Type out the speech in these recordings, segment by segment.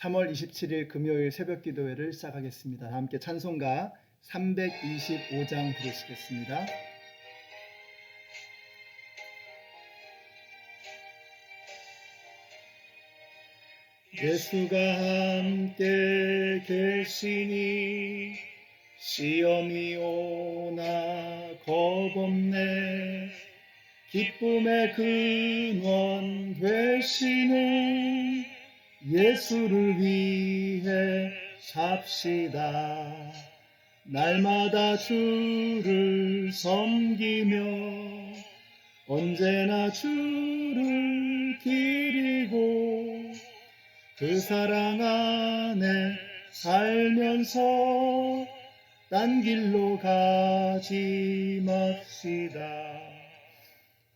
3월 27일 금요일 새벽 기도회를 시작하겠습니다. 함께 찬송가 325장 부르시겠습니다. 예수가 함께 계시니 시험이 오나 겁없네. 기쁨의 근원 되시는 예수를 위해 삽시다. 날마다 주를 섬기며 언제나 주를 기리고 그 사랑 안에 살면서 딴 길로 가지 맙시다.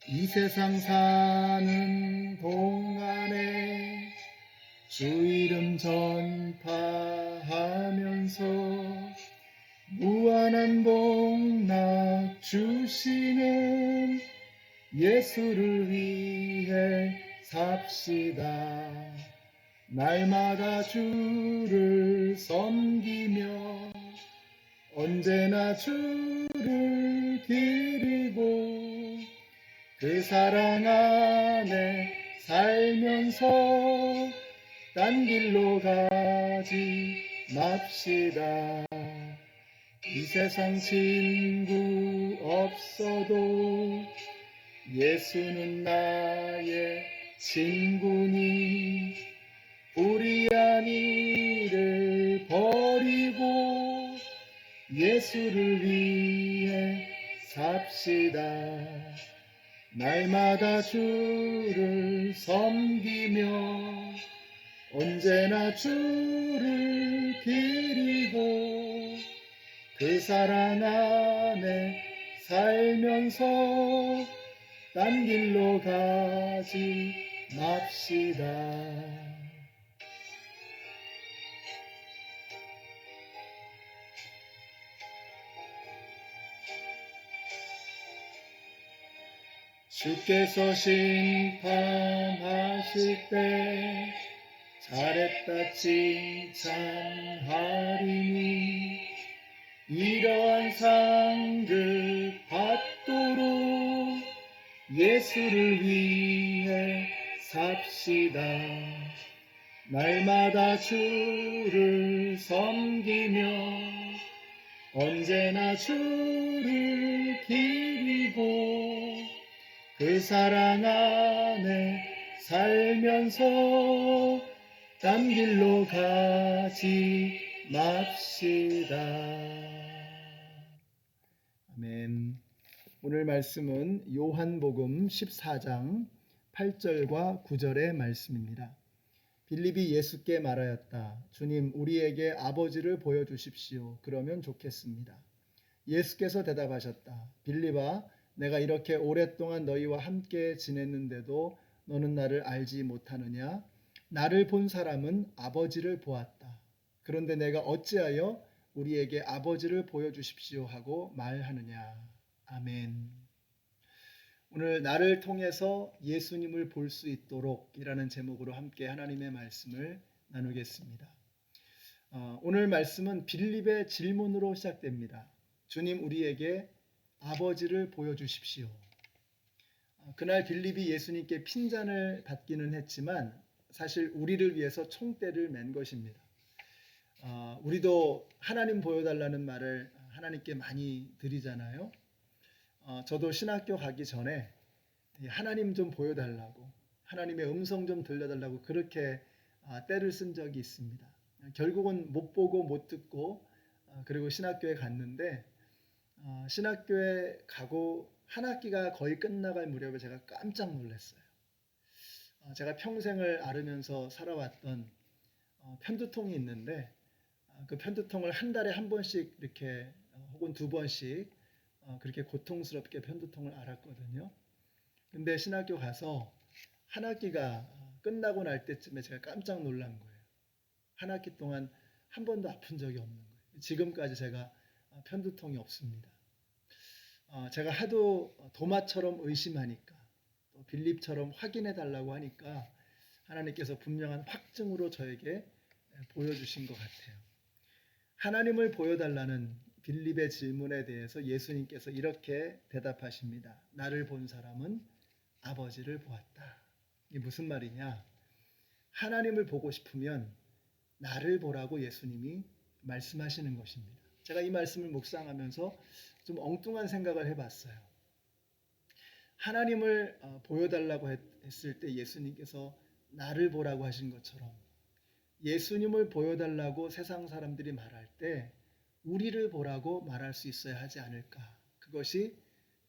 이 세상 사는 동안에 주 이름 전파하면서 무한한 복락 주시는 예수를 위해 삽시다. 날마다 주를 섬기며 언제나 주를 기리고 그 사랑 안에 살면서 딴 길로 가지 맙시다. 이 세상 친구 없어도 예수는 나의 친구니 불의한 일을 버리고 예수를 위해 삽시다. 날마다 주를 섬기며 언제나 주를 기리고 그 사랑 안에 살면서 딴 길로 가지 맙시다. 주께서 심판하실 때 잘했다 칭찬하리니 이러한 상급 받도록 예수를 위해 삽시다. 날마다 주를 섬기며 언제나 주를 기리고 그 사랑 안에 살면서 딴 길로 가지 맙시다. 아멘. 오늘 말씀은 요한복음 14장 8절과 9절의 말씀입니다. 빌립이 예수께 말하였다. 주님, 우리에게 아버지를 보여주십시오. 그러면 좋겠습니다. 예수께서 대답하셨다. 빌립아, 내가 이렇게 오랫동안 너희와 함께 지냈는데도 너는 나를 알지 못하느냐? 나를 본 사람은 아버지를 보았다. 그런데 내가 어찌하여 우리에게 아버지를 보여주십시오 하고 말하느냐? 아멘. 오늘 나를 통해서 예수님을 볼 수 있도록 이라는 제목으로 함께 하나님의 말씀을 나누겠습니다. 오늘 말씀은 빌립의 질문으로 시작됩니다. 주님, 우리에게 아버지를 보여주십시오. 그날 빌립이 예수님께 핀잔을 받기는 했지만 사실 우리를 위해서 총대를 맨 것입니다. 우리도 하나님 보여달라는 말을 하나님께 많이 드리잖아요. 저도 신학교 가기 전에 하나님 좀 보여달라고, 하나님의 음성 좀 들려달라고 그렇게 때를 쓴 적이 있습니다. 결국은 못 보고 못 듣고 그리고 신학교에 갔는데 신학교에 가고 한 학기가 거의 끝나갈 무렵에 제가 깜짝 놀랐어요. 제가 평생을 앓으면서 살아왔던 편두통이 있는데 그 편두통을 한 달에 한 번씩 이렇게 혹은 두 번씩 그렇게 고통스럽게 편두통을 앓았거든요. 근데 신학교 가서 한 학기가 끝나고 날 때쯤에 제가 깜짝 놀란 거예요. 한 학기 동안 한 번도 아픈 적이 없는 거예요. 지금까지 제가 편두통이 없습니다. 제가 하도 도마처럼 의심하니까 또 빌립처럼 확인해 달라고 하니까 하나님께서 분명한 확증으로 저에게 보여주신 것 같아요. 하나님을 보여달라는 빌립의 질문에 대해서 예수님께서 이렇게 대답하십니다. 나를 본 사람은 아버지를 보았다. 이게 무슨 말이냐? 하나님을 보고 싶으면 나를 보라고 예수님이 말씀하시는 것입니다. 제가 이 말씀을 묵상하면서 좀 엉뚱한 생각을 해봤어요. 하나님을 보여달라고 했을 때 예수님께서 나를 보라고 하신 것처럼 예수님을 보여달라고 세상 사람들이 말할 때 우리를 보라고 말할 수 있어야 하지 않을까. 그것이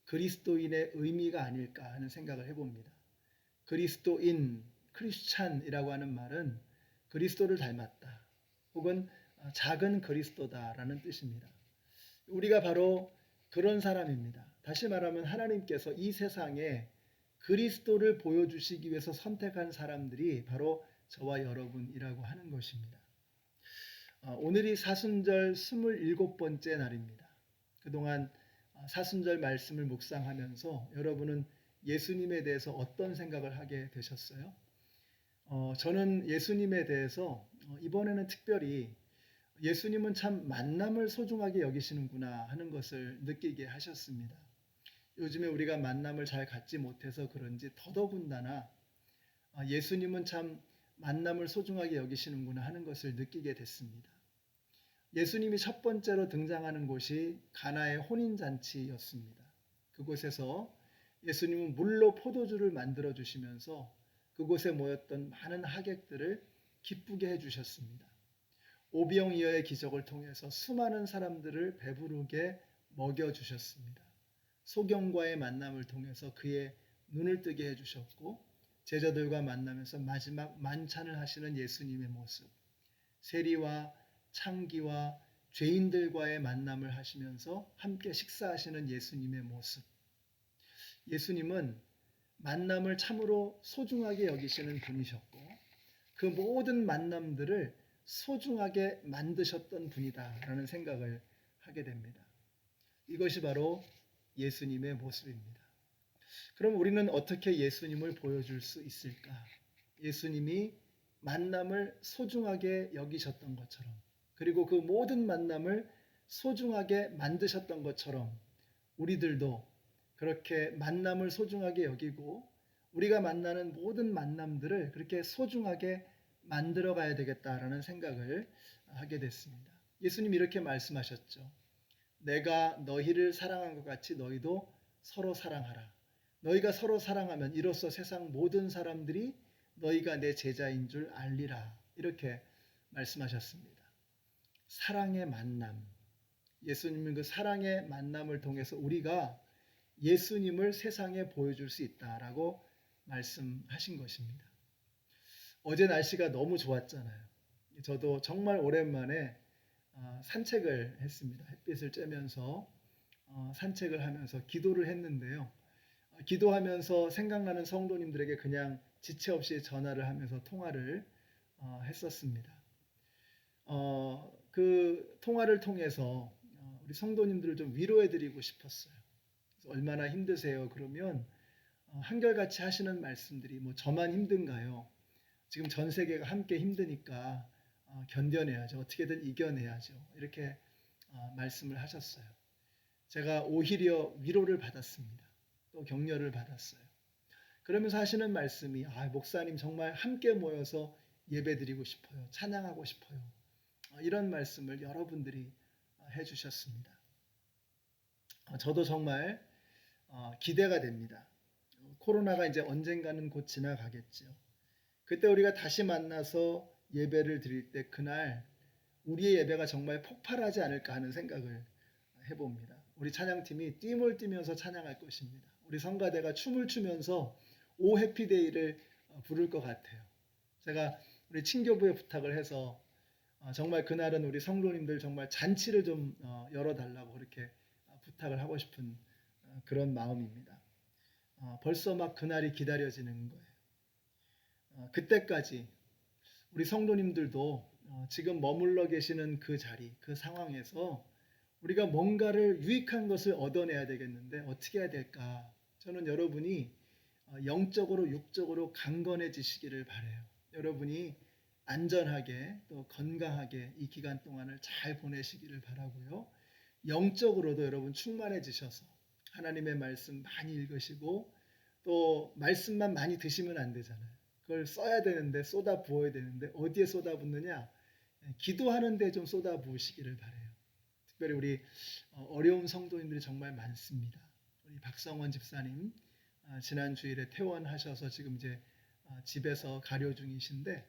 그리스도인의 의미가 아닐까 하는 생각을 해봅니다. 그리스도인, 크리스찬이라고 하는 말은 그리스도를 닮았다. 혹은 작은 그리스도다라는 뜻입니다. 우리가 바로 그런 사람입니다. 다시 말하면 하나님께서 이 세상에 그리스도를 보여주시기 위해서 선택한 사람들이 바로 저와 여러분이라고 하는 것입니다. 오늘이 사순절 27번째 날입니다. 그동안 사순절 말씀을 묵상하면서 여러분은 예수님에 대해서 어떤 생각을 하게 되셨어요? 저는 예수님에 대해서 이번에는 특별히 예수님은 참 만남을 소중하게 여기시는구나 하는 것을 느끼게 하셨습니다. 요즘에 우리가 만남을 잘 갖지 못해서 그런지 더더군다나 예수님은 참 만남을 소중하게 여기시는구나 하는 것을 느끼게 됐습니다. 예수님이 첫 번째로 등장하는 곳이 가나의 혼인잔치였습니다. 그곳에서 예수님은 물로 포도주를 만들어 주시면서 그곳에 모였던 많은 하객들을 기쁘게 해주셨습니다. 오병이어의 기적을 통해서 수많은 사람들을 배부르게 먹여주셨습니다. 소경과의 만남을 통해서 그의 눈을 뜨게 해주셨고 제자들과 만나면서 마지막 만찬을 하시는 예수님의 모습, 세리와 창기와 죄인들과의 만남을 하시면서 함께 식사하시는 예수님의 모습. 예수님은 만남을 참으로 소중하게 여기시는 분이셨고 그 모든 만남들을 소중하게 만드셨던 분이다라는 생각을 하게 됩니다. 이것이 바로 예수님의 모습입니다. 그럼 우리는 어떻게 예수님을 보여줄 수 있을까? 예수님이 만남을 소중하게 여기셨던 것처럼 그리고 그 모든 만남을 소중하게 만드셨던 것처럼 우리들도 그렇게 만남을 소중하게 여기고 우리가 만나는 모든 만남들을 그렇게 소중하게 만들어 가야 되겠다라는 생각을 하게 됐습니다. 예수님이 이렇게 말씀하셨죠. 내가 너희를 사랑한 것 같이 너희도 서로 사랑하라. 너희가 서로 사랑하면 이로써 세상 모든 사람들이 너희가 내 제자인 줄 알리라. 이렇게 말씀하셨습니다. 사랑의 만남. 예수님은 그 사랑의 만남을 통해서 우리가 예수님을 세상에 보여줄 수 있다라고 말씀하신 것입니다. 어제 날씨가 너무 좋았잖아요. 저도 정말 오랜만에 산책을 했습니다. 햇빛을 쬐면서 산책을 하면서 기도를 했는데요. 기도하면서 생각나는 성도님들에게 그냥 지체 없이 전화를 하면서 통화를 했었습니다. 그 통화를 통해서 우리 성도님들을 좀 위로해드리고 싶었어요. 얼마나 힘드세요? 그러면 한결같이 하시는 말씀들이 뭐 저만 힘든가요? 지금 전 세계가 함께 힘드니까 견뎌내야죠. 어떻게든 이겨내야죠. 이렇게 말씀을 하셨어요. 제가 오히려 위로를 받았습니다. 또 격려를 받았어요. 그러면서 하시는 말씀이 목사님 정말 함께 모여서 예배드리고 싶어요. 찬양하고 싶어요. 이런 말씀을 여러분들이 해주셨습니다. 저도 정말 기대가 됩니다. 코로나가 이제 언젠가는 곧 지나가겠죠. 그때 우리가 다시 만나서 예배를 드릴 때 그날 우리의 예배가 정말 폭발하지 않을까 하는 생각을 해봅니다. 우리 찬양팀이 띠을 띠면서 찬양할 것입니다. 우리 성가대가 춤을 추면서 오 해피데이를 부를 것 같아요. 제가 우리 친교부에 부탁을 해서 정말 그날은 우리 성도님들 정말 잔치를 좀 열어달라고 그렇게 부탁을 하고 싶은 그런 마음입니다. 벌써 막 그날이 기다려지는 거예요. 그때까지 우리 성도님들도 지금 머물러 계시는 그 자리, 그 상황에서 우리가 뭔가를 유익한 것을 얻어내야 되겠는데 어떻게 해야 될까? 저는 여러분이 영적으로 육적으로 강건해지시기를 바라요. 여러분이 안전하게 또 건강하게 이 기간 동안을 잘 보내시기를 바라고요. 영적으로도 여러분 충만해지셔서 하나님의 말씀 많이 읽으시고 또 말씀만 많이 드시면 안 되잖아요. 그걸 써야 되는데 쏟아 부어야 되는데 어디에 쏟아 붓느냐? 기도하는 데 좀 쏟아 부으시기를 바라요. 특별히 우리 어려운 성도님들이 정말 많습니다. 우리 박성원 집사님 지난 주일에 퇴원하셔서 지금 이제 집에서 가료 중이신데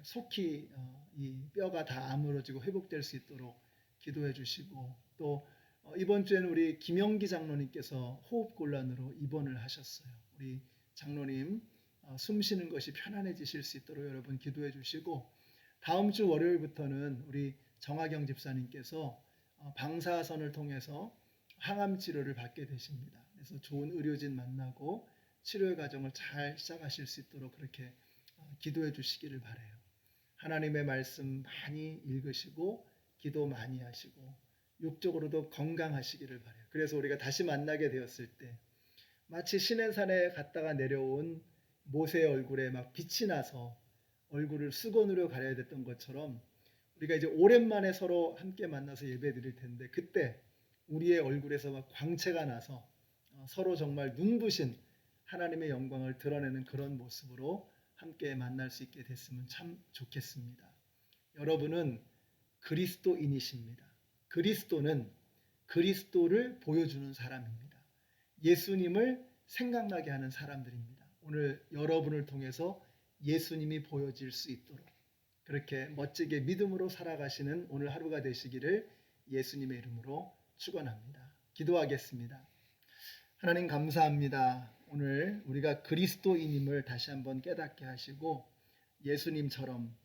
속히 이 뼈가 다 아물어지고 회복될 수 있도록 기도해 주시고 또 이번 주에는 우리 김영기 장로님께서 호흡곤란으로 입원을 하셨어요. 우리 장로님 숨 쉬는 것이 편안해지실 수 있도록 여러분 기도해 주시고 다음 주 월요일부터는 우리 정하경 집사님께서 방사선을 통해서 항암 치료를 받게 되십니다. 그래서 좋은 의료진 만나고 치료의 과정을 잘 시작하실 수 있도록 그렇게 기도해 주시기를 바라요. 하나님의 말씀 많이 읽으시고 기도 많이 하시고 육적으로도 건강하시기를 바라요. 그래서 우리가 다시 만나게 되었을 때 마치 시내산에 갔다가 내려온 모세의 얼굴에 막 빛이 나서 얼굴을 수건으로 가려야 됐던 것처럼 우리가 이제 오랜만에 서로 함께 만나서 예배 드릴 텐데 그때 우리의 얼굴에서 막 광채가 나서 서로 정말 눈부신 하나님의 영광을 드러내는 그런 모습으로 함께 만날 수 있게 됐으면 참 좋겠습니다. 여러분은 그리스도인이십니다. 그리스도는 그리스도를 보여주는 사람입니다. 예수님을 생각나게 하는 사람들입니다. 오늘 여러분을 통해서 예수님이 보여질 수 있도록 그렇게 멋지게 믿음으로 살아가시는 오늘 하루가 되시기를 예수님의 이름으로 축원합니다. 기도하겠습니다. 하나님 감사합니다. 오늘 우리가 그리스도인임을 다시 한번 깨닫게 하시고 예수님처럼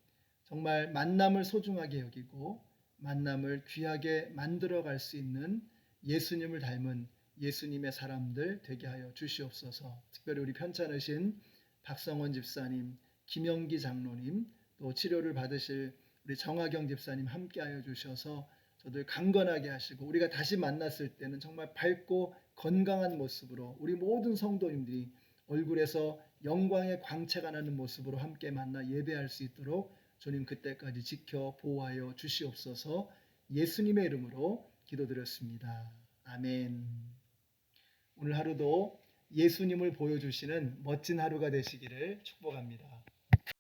정말 만남을 소중하게 여기고 만남을 귀하게 만들어 갈 수 있는 예수님을 닮은 예수님의 사람들 되게 하여 주시옵소서. 특별히 우리 편찮으신 박성원 집사님, 김영기 장로님, 또 치료를 받으실 우리 정하경 집사님 함께하여 주셔서 저들 강건하게 하시고 우리가 다시 만났을 때는 정말 밝고 건강한 모습으로 우리 모든 성도님들이 얼굴에서 영광의 광채가 나는 모습으로 함께 만나 예배할 수 있도록 주님 그때까지 지켜 보호하여 주시옵소서. 예수님의 이름으로 기도드렸습니다. 아멘. 오늘 하루도 예수님을 보여주시는 멋진 하루가 되시기를 축복합니다.